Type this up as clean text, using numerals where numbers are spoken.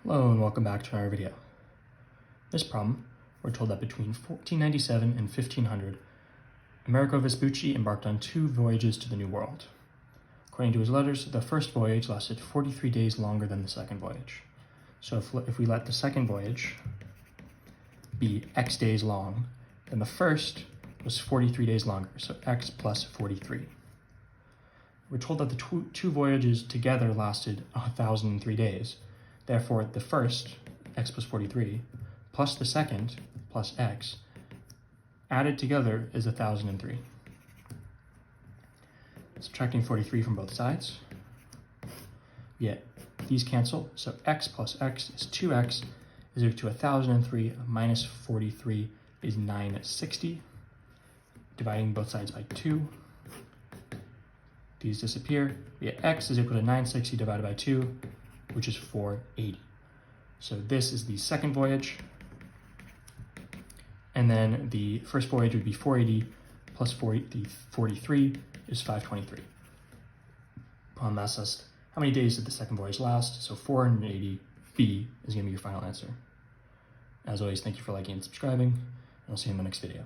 Hello and welcome back to our video. This problem, we're told that between 1497 and 1500, Amerigo Vespucci embarked on 2 voyages to the New World. According to his letters, the first voyage lasted 43 days longer than the second voyage. So if we let the second voyage be X days long, then the first was 43 days longer, so X plus 43. We're told that the two voyages together lasted 1,003 days. Therefore, the first, X plus 43, plus the second, plus X, added together is 1,003. Subtracting 43 from both sides, yet these cancel, so X plus X is 2X is equal to 1,003 minus 43 is 960. Dividing both sides by 2, these disappear. We get X is equal to 960 divided by 2, which is 480. So this is the second voyage. And then the first voyage would be 480 plus 43 is 523. Problem asks us, how many days did the second voyage last? So 480B is going to be your final answer. As always, thank you for liking and subscribing, and I'll see you in the next video.